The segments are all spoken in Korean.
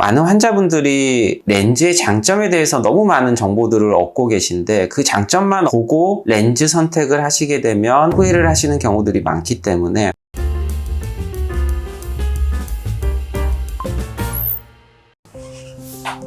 많은 환자분들이 렌즈의 장점에 대해서 너무 많은 정보들을 얻고 계신데 그 장점만 보고 렌즈 선택을 하시게 되면 후회를 하시는 경우들이 많기 때문에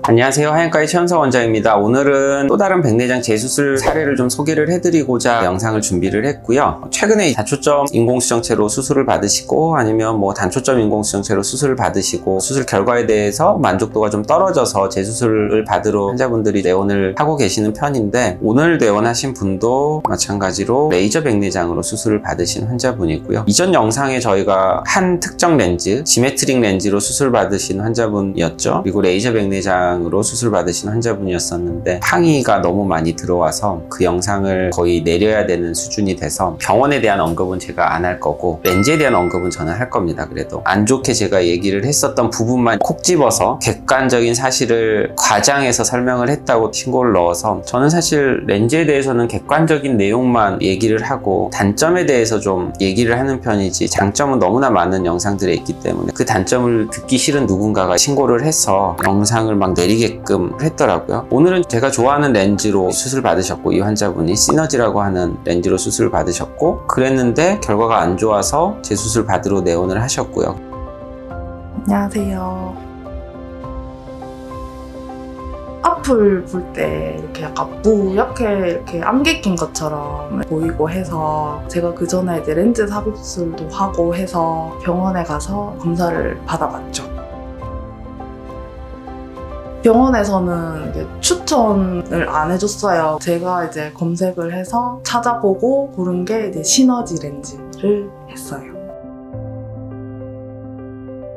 안녕하세요. 하얀가의 최현석 원장입니다. 오늘은 또 다른 백내장 재수술 사례를 좀 소개를 해드리고자 영상을 준비를 했고요. 최근에 다초점 인공수정체로 수술을 받으시고 아니면 단초점 인공수정체로 수술을 받으시고 수술 결과에 대해서 만족도가 좀 떨어져서 재수술을 받으러 환자분들이 내원을 하고 계시는 편인데 오늘 내원하신 분도 마찬가지로 레이저 백내장으로 수술을 받으신 환자분이고요. 이전 영상에 저희가 한 특정 렌즈, 지메트릭 렌즈로 수술 받으신 환자분이었죠. 그리고 레이저 백내장 으로 수술 받으신 환자분이었었는데 항의가 너무 많이 들어와서 그 영상을 거의 내려야 되는 수준이 돼서 병원에 대한 언급은 제가 안 할 거고 렌즈에 대한 언급은 저는 할 겁니다. 그래도 안 좋게 제가 얘기를 했었던 부분만 콕 집어서 객관적인 사실을 과장해서 설명을 했다고 신고를 넣어서 저는 사실 렌즈에 대해서는 객관적인 내용만 얘기를 하고 단점에 대해서 좀 얘기를 하는 편이지 장점은 너무나 많은 영상들에 있기 때문에 그 단점을 듣기 싫은 누군가가 신고를 해서 영상을 막 내리게끔 했더라고요. 오늘은 제가 좋아하는 렌즈로 수술 받으셨고 이 환자분이 시너지라고 하는 렌즈로 수술 받으셨고 그랬는데 결과가 안 좋아서 재수술 받으러 내원을 하셨고요. 안녕하세요. 앞을 볼 때 이렇게 약간 뿌옇게 이렇게 안개 낀 것처럼 보이고 해서 제가 그 전에 이제 렌즈 삽입술도 하고 해서 병원에 가서 검사를 받아봤죠. 병원에서는 이제 추천을 안 해줬어요. 제가 이제 검색을 해서 찾아보고 고른 게 이제 시너지 렌즈를 했어요.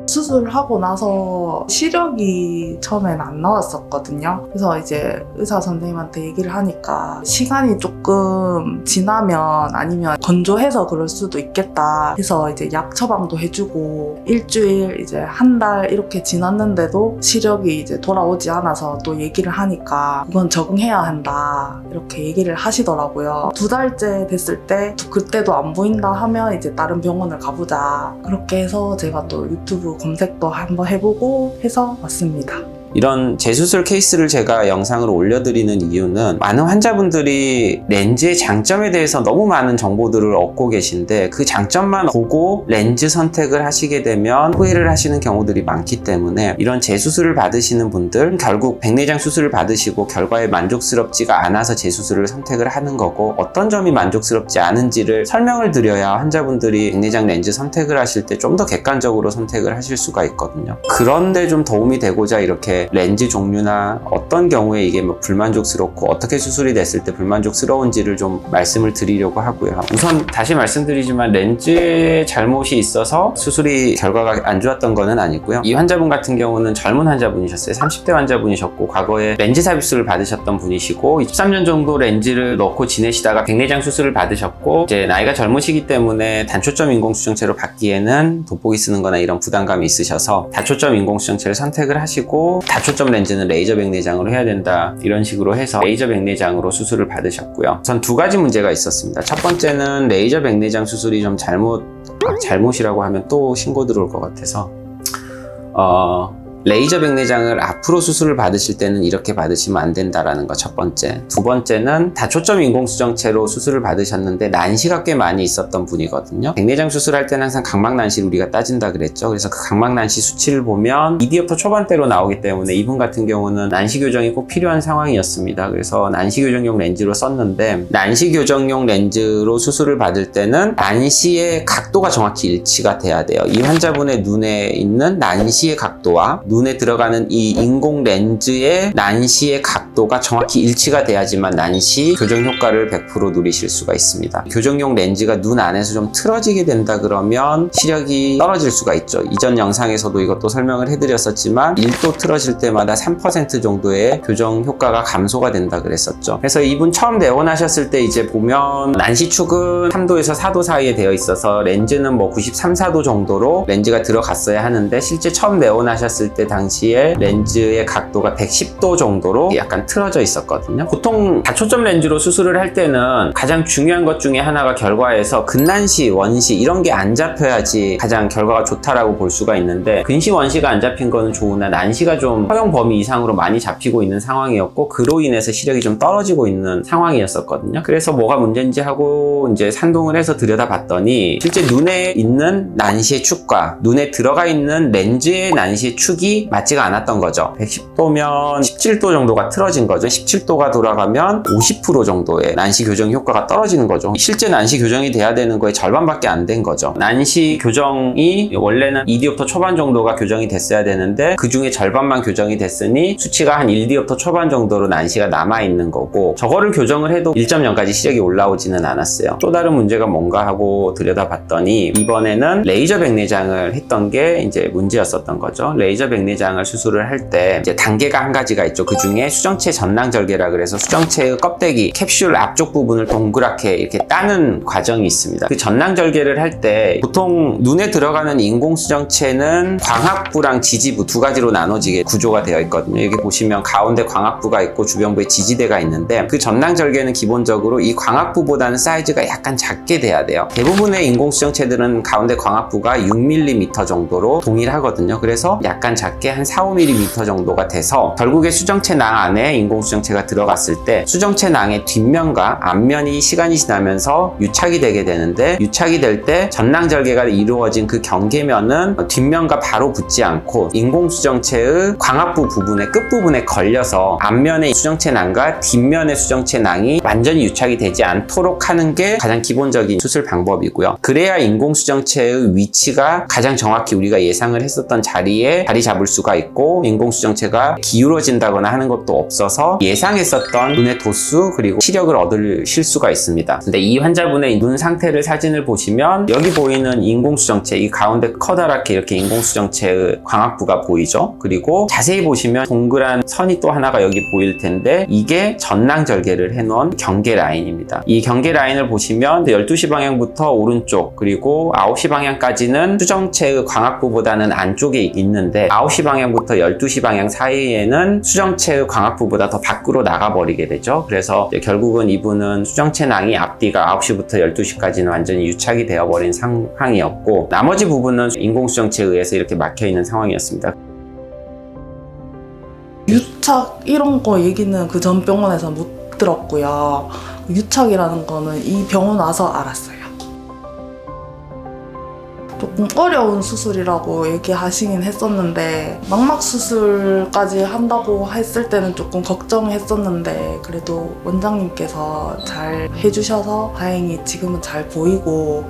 수술하고 나서 시력이 처음엔 안 나왔었거든요. 그래서 이제 의사 선생님한테 얘기를 하니까 시간이 조금 지나면 아니면 건조해서 그럴 수도 있겠다 해서 이제 약 처방도 해주고 일주일 이제 한 달 이렇게 지났는데도 시력이 이제 돌아오지 않아서 또 얘기를 하니까 그건 적응해야 한다 이렇게 얘기를 하시더라고요. 2달째 됐을 때 그때도 안 보인다 하면 이제 다른 병원을 가보자 그렇게 해서 제가 또 유튜브 검색도 한번 해보고 해서 왔습니다. 이런 재수술 케이스를 제가 영상으로 올려드리는 이유는 많은 환자분들이 렌즈의 장점에 대해서 너무 많은 정보들을 얻고 계신데 그 장점만 보고 렌즈 선택을 하시게 되면 후회를 하시는 경우들이 많기 때문에 이런 재수술을 받으시는 분들 결국 백내장 수술을 받으시고 결과에 만족스럽지가 않아서 재수술을 선택을 하는 거고 어떤 점이 만족스럽지 않은지를 설명을 드려야 환자분들이 백내장 렌즈 선택을 하실 때 좀 더 객관적으로 선택을 하실 수가 있거든요. 그런데 좀 도움이 되고자 이렇게 렌즈 종류나 어떤 경우에 이게 불만족스럽고 어떻게 수술이 됐을 때 불만족스러운지를 좀 말씀을 드리려고 하고요. 우선 다시 말씀드리지만 렌즈에 잘못이 있어서 수술이 결과가 안 좋았던 거는 아니고요. 이 환자분 같은 경우는 젊은 환자분이셨어요. 30대 환자분이셨고 과거에 렌즈 삽입술을 받으셨던 분이시고 23년 정도 렌즈를 넣고 지내시다가 백내장 수술을 받으셨고 이제 나이가 젊으시기 때문에 단초점 인공수정체로 받기에는 돋보기 쓰는 거나 이런 부담감이 있으셔서 다초점 인공수정체를 선택을 하시고 다초점 렌즈는 레이저 백내장으로 해야 된다 이런 식으로 해서 레이저 백내장으로 수술을 받으셨고요. 우선 2가지 문제가 있었습니다. 첫 번째는 레이저 백내장 수술이 좀 잘못이라고 하면 또 신고 들어올 것 같아서 레이저 백내장을 앞으로 수술을 받으실 때는 이렇게 받으시면 안 된다라는 거 첫 번째. 두 번째는 다초점 인공수정체로 수술을 받으셨는데 난시가 꽤 많이 있었던 분이거든요. 백내장 수술할 때는 항상 각막 난시를 우리가 따진다 그랬죠. 그래서 그 각막 난시 수치를 보면 EDF터 초반대로 나오기 때문에 이분 같은 경우는 난시 교정이 꼭 필요한 상황이었습니다. 그래서 난시 교정용 렌즈로 썼는데 난시 교정용 렌즈로 수술을 받을 때는 난시의 각도가 정확히 일치가 돼야 돼요. 이 환자분의 눈에 있는 난시의 각도와 눈에 들어가는 이 인공 렌즈의 난시의 각도가 정확히 일치가 돼야지만 난시 교정 효과를 100% 누리실 수가 있습니다. 교정용 렌즈가 눈 안에서 좀 틀어지게 된다 그러면 시력이 떨어질 수가 있죠. 이전 영상에서도 이것도 설명을 해드렸었지만 1도 틀어질 때마다 3% 정도의 교정 효과가 감소가 된다 그랬었죠. 그래서 이분 처음 내원하셨을 때 이제 보면 난시축은 3도에서 4도 사이에 되어 있어서 렌즈는 93, 4도 정도로 렌즈가 들어갔어야 하는데 실제 처음 내원하셨을 때 그때 당시에 렌즈의 각도가 110도 정도로 약간 틀어져 있었거든요. 보통 다초점 렌즈로 수술을 할 때는 가장 중요한 것 중에 하나가 결과에서 근난시, 원시 이런 게 안 잡혀야지 가장 결과가 좋다라고 볼 수가 있는데, 근시, 원시가 안 잡힌 거는 좋으나 난시가 좀 허용 범위 이상으로 많이 잡히고 있는 상황이었고, 그로 인해서 시력이 좀 떨어지고 있는 상황이었었거든요. 그래서 뭐가 문제인지 하고 이제 산동을 해서 들여다봤더니 실제 눈에 있는 난시의 축과 눈에 들어가 있는 렌즈의 난시의 축이 맞지가 않았던 거죠. 110도면 17도 정도가 틀어진 거죠. 17도가 돌아가면 50% 정도의 난시 교정 효과가 떨어지는 거죠. 실제 난시 교정이 돼야 되는 거의 절반밖에 안 된 거죠. 난시 교정이 원래는 2디옵터 초반 정도가 교정이 됐어야 되는데 그 중에 절반만 교정이 됐으니 수치가 한 1디옵터 초반 정도로 난시가 남아있는 거고, 저거를 교정을 해도 1.0까지 시력이 올라오지는 않았어요. 또 다른 문제가 뭔가 하고 들여다봤더니 이번에는 레이저 백내장을 했던 게 이제 문제였었던 거죠. 레이저 백내장을 수술을 할 때 이제 단계가 한 가지가 있죠. 그 중에 수정체 전낭절개라 그래서 수정체의 껍데기 캡슐 앞쪽 부분을 동그랗게 이렇게 따는 과정이 있습니다. 그 전낭절개를 할 때 보통 눈에 들어가는 인공수정체는 광학부랑 지지부 두 가지로 나눠지게 구조가 되어 있거든요. 여기 보시면 가운데 광학부가 있고 주변부에 지지대가 있는데, 그 전낭절개는 기본적으로 이 광학부보다는 사이즈가 약간 작게 돼야 돼요. 대부분의 인공수정체들은 가운데 광학부가 6mm 정도로 동일하거든요. 그래서 약간 작게 한 4-5mm 정도가 돼서 결국에 수정체 낭 안에 인공수정체가 들어갔을 때 수정체 낭의 뒷면과 앞면이 시간이 지나면서 유착이 되게 되는데, 유착이 될 때 전낭절개가 이루어진 그 경계면은 뒷면과 바로 붙지 않고 인공수정체의 광학부 부분의 끝부분에 걸려서 앞면의 수정체 낭과 뒷면의 수정체 낭이 완전히 유착이 되지 않도록 하는 게 가장 기본적인 수술 방법이고요. 그래야 인공수정체의 위치가 가장 정확히 우리가 예상을 했었던 자리에 자리 잡을 수가 있고, 인공수정체가 기울어진다거나 하는 것도 없어서 예상했었던 눈의 도수 그리고 시력을 얻으실 수가 있습니다. 근데 이 환자분의 눈 상태를 사진을 보시면 여기 보이는 인공수정체, 이 가운데 커다랗게 이렇게 인공수정체의 광학부가 보이죠. 그리고 자세히 보시면 동그란 선이 또 하나가 여기 보일 텐데, 이게 전낭절개를 해놓은 경계 라인입니다. 이 경계 라인을 보시면 12시 방향부터 오른쪽 그리고 9시 방향까지는 수정체의 광학부보다는 안쪽에 있는데, 9시 방향부터 12시 방향 사이에는 수정체의 광학부보다 더 밖으로 나가버리게 되죠. 그래서 결국은 이분은 수정체 낭이 앞뒤가 9시부터 12시까지는 완전히 유착이 되어버린 상황이었고, 나머지 부분은 인공수정체에 의해서 이렇게 막혀있는 상황이었습니다. 유착 이런 거 얘기는 그 전 병원에서 못 들었고요. 유착이라는 거는 이 병원 와서 알았어요. 조금 어려운 수술이라고 얘기하시긴 했었는데, 망막 수술까지 한다고 했을 때는 조금 걱정했었는데, 그래도 원장님께서 잘 해주셔서 다행히 지금은 잘 보이고.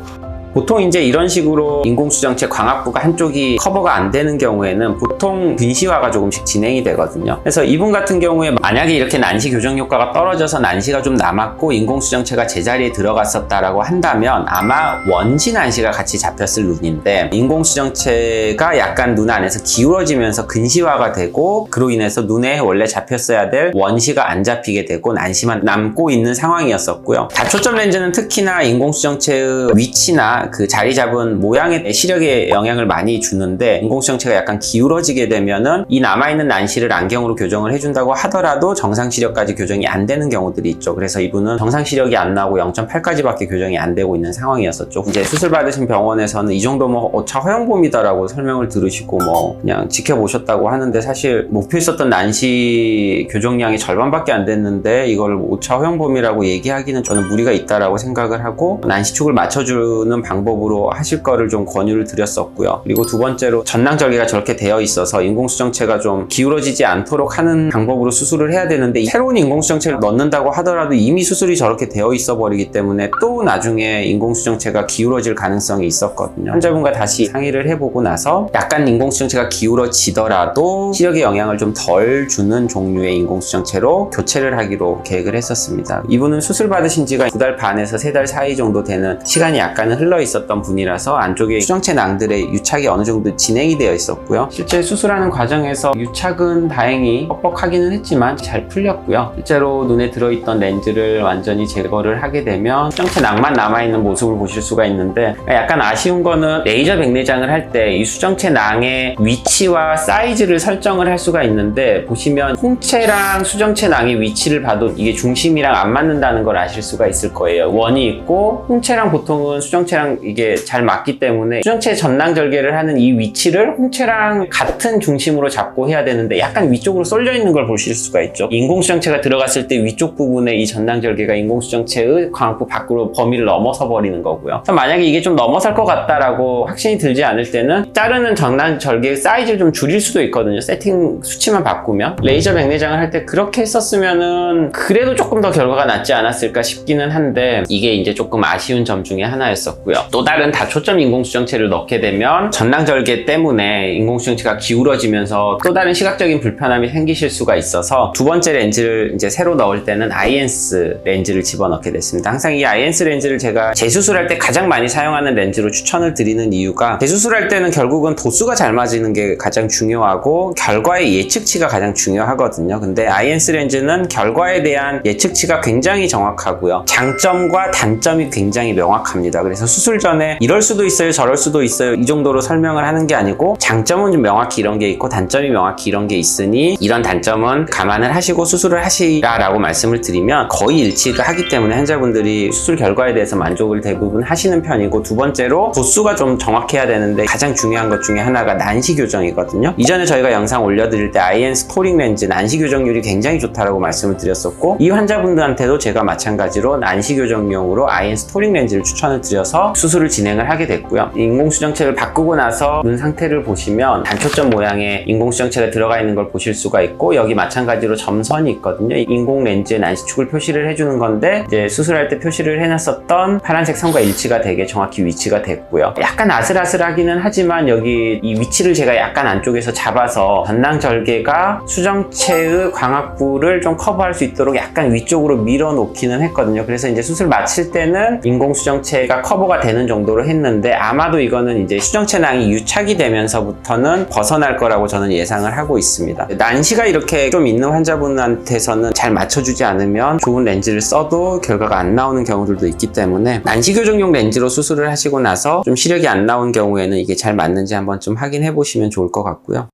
보통 이제 이런 식으로 인공수정체 광학부가 한쪽이 커버가 안 되는 경우에는 보통 근시화가 조금씩 진행이 되거든요. 그래서 이분 같은 경우에 만약에 이렇게 난시 교정 효과가 떨어져서 난시가 좀 남았고 인공수정체가 제자리에 들어갔었다라고 한다면 아마 원시 난시가 같이 잡혔을 눈인데, 인공수정체가 약간 눈 안에서 기울어지면서 근시화가 되고, 그로 인해서 눈에 원래 잡혔어야 될 원시가 안 잡히게 되고 난시만 남고 있는 상황이었었고요. 다초점 렌즈는 특히나 인공수정체의 위치나 그 자리 잡은 모양의 시력에 영향을 많이 주는데, 인공수정체가 약간 기울어지게 되면은 이 남아있는 난시를 안경으로 교정을 해준다고 하더라도 정상 시력까지 교정이 안 되는 경우들이 있죠. 그래서 이분은 정상 시력이 안 나고 0.8까지밖에 교정이 안 되고 있는 상황이었었죠. 이제 수술 받으신 병원에서는 이 정도면 오차 허용범위다라고 설명을 들으시고 뭐 그냥 지켜보셨다고 하는데, 사실 목표 있었던 난시 교정량이 절반밖에 안 됐는데 이걸 오차 허용범위라고 얘기하기는 저는 무리가 있다라고 생각을 하고, 난시축을 맞춰주는 방법으로 하실 거를 좀 권유를 드렸었고요. 그리고 두 번째로 전낭절개가 저렇게 되어 있어서 인공수정체가 좀 기울어지지 않도록 하는 방법으로 수술을 해야 되는데, 새로운 인공수정체를 넣는다고 하더라도 이미 수술이 저렇게 되어 있어 버리기 때문에 또 나중에 인공수정체가 기울어질 가능성이 있었거든요. 환자분과 다시 상의를 해보고 나서 약간 인공수정체가 기울어지더라도 시력에 영향을 좀 덜 주는 종류의 인공수정체로 교체를 하기로 계획을 했었습니다. 이분은 수술 받으신 지가 2달 반에서 3달 사이 정도 되는 시간이 약간은 흘러 있었던 분이라서 안쪽에 수정체 낭들의 유착이 어느 정도 진행이 되어 있었고요. 실제 수술하는 과정에서 유착은 다행히 뻑뻑하기는 했지만 잘 풀렸고요. 실제로 눈에 들어있던 렌즈를 완전히 제거를 하게 되면 수정체 낭만 남아있는 모습을 보실 수가 있는데, 약간 아쉬운 거는 레이저 백내장을 할 때 이 수정체 낭의 위치와 사이즈를 설정을 할 수가 있는데, 보시면 홍채랑 수정체 낭의 위치를 봐도 이게 중심이랑 안 맞는다는 걸 아실 수가 있을 거예요. 원이 있고 홍채랑 보통은 수정체랑 이게 잘 맞기 때문에 수정체 전낭 절개를 하는 이 위치를 홍채랑 같은 중심으로 잡고 해야 되는데 약간 위쪽으로 쏠려 있는 걸 보실 수가 있죠. 인공수정체가 들어갔을 때 위쪽 부분에 이 전낭 절개가 인공수정체의 광학부 밖으로 범위를 넘어서 버리는 거고요. 만약에 이게 좀 넘어설 것 같다라고 확신이 들지 않을 때는 자르는 전낭 절개의 사이즈를 좀 줄일 수도 있거든요. 세팅 수치만 바꾸면. 레이저 백내장을 할 때 그렇게 했었으면은 그래도 조금 더 결과가 낫지 않았을까 싶기는 한데, 이게 이제 조금 아쉬운 점 중에 하나였었고요. 또 다른 다초점 인공수정체를 넣게 되면 전낭 절개 때문에 인공수정체가 기울어지면서 또 다른 시각적인 불편함이 생기실 수가 있어서 두 번째 렌즈를 이제 새로 넣을 때는 아이엔스 렌즈를 집어넣게 됐습니다. 항상 이 아이엔스 렌즈를 제가 재수술할 때 가장 많이 사용하는 렌즈로 추천을 드리는 이유가, 재수술할 때는 결국은 도수가 잘 맞는 게 가장 중요하고 결과의 예측치가 가장 중요하거든요. 근데 아이엔스 렌즈는 결과에 대한 예측치가 굉장히 정확하고요. 장점과 단점이 굉장히 명확합니다. 그래서 수술 전에 이럴 수도 있어요, 저럴 수도 있어요, 이 정도로 설명을 하는 게 아니고, 장점은 좀 명확히 이런 게 있고 단점이 명확히 이런 게 있으니 이런 단점은 감안을 하시고 수술을 하시라라고 말씀을 드리면 거의 일치를 하기 때문에 환자분들이 수술 결과에 대해서 만족을 대부분 하시는 편이고, 두 번째로 도수가 좀 정확해야 되는데 가장 중요한 것 중에 하나가 난시 교정이거든요. 이전에 저희가 영상 올려드릴 때 아이엔스 토링 렌즈 난시 교정률이 굉장히 좋다라고 말씀을 드렸었고, 이 환자분들한테도 제가 마찬가지로 난시 교정용으로 아이엔스 토링 렌즈를 추천을 드려서 수술을 진행을 하게 됐고요. 인공수정체를 바꾸고 나서 눈 상태를 보시면 단초점 모양의 인공수정체가 들어가 있는 걸 보실 수가 있고, 여기 마찬가지로 점선이 있거든요. 인공 렌즈의 난시축을 표시를 해주는 건데, 이제 수술할 때 표시를 해놨었던 파란색 선과 일치가 되게 정확히 위치가 됐고요. 약간 아슬아슬하기는 하지만 여기 이 위치를 제가 약간 안쪽에서 잡아서 전낭 절개가 수정체의 광학부를 좀 커버할 수 있도록 약간 위쪽으로 밀어 놓기는 했거든요. 그래서 이제 수술 마칠 때는 인공수정체가 커버가 되는 정도로 했는데, 아마도 이거는 이제 수정체낭이 유착이 되면서부터는 벗어날 거라고 저는 예상을 하고 있습니다. 난시가 이렇게 좀 있는 환자분한테서는 잘 맞춰주지 않으면 좋은 렌즈를 써도 결과가 안 나오는 경우들도 있기 때문에, 난시 교정용 렌즈로 수술을 하시고 나서 좀 시력이 안 나온 경우에는 이게 잘 맞는지 한번 좀 확인해 보시면 좋을 것 같고요.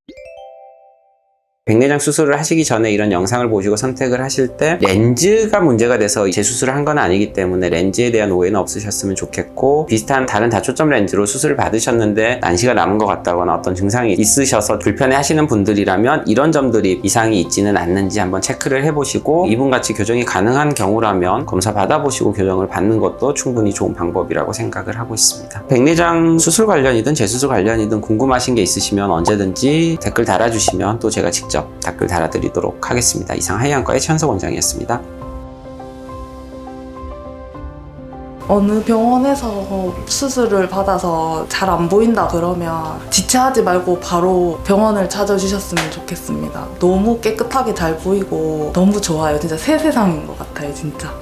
백내장 수술을 하시기 전에 이런 영상을 보시고 선택을 하실 때 렌즈가 문제가 돼서 재수술을 한 건 아니기 때문에 렌즈에 대한 오해는 없으셨으면 좋겠고, 비슷한 다른 다초점 렌즈로 수술을 받으셨는데 난시가 남은 것 같다거나 어떤 증상이 있으셔서 불편해 하시는 분들이라면 이런 점들이 이상이 있지는 않는지 한번 체크를 해보시고, 이분같이 교정이 가능한 경우라면 검사 받아보시고 교정을 받는 것도 충분히 좋은 방법이라고 생각을 하고 있습니다. 백내장 수술 관련이든 재수술 관련이든 궁금하신 게 있으시면 언제든지 댓글 달아주시면 또 제가 직접 댓글 달아드리도록 하겠습니다. 이상 하이안과의 최현석 원장이었습니다. 어느 병원에서 수술을 받아서 잘 안 보인다 그러면 지체하지 말고 바로 병원을 찾아주셨으면 좋겠습니다. 너무 깨끗하게 잘 보이고 너무 좋아요. 진짜 새 세상인 것 같아요, 진짜.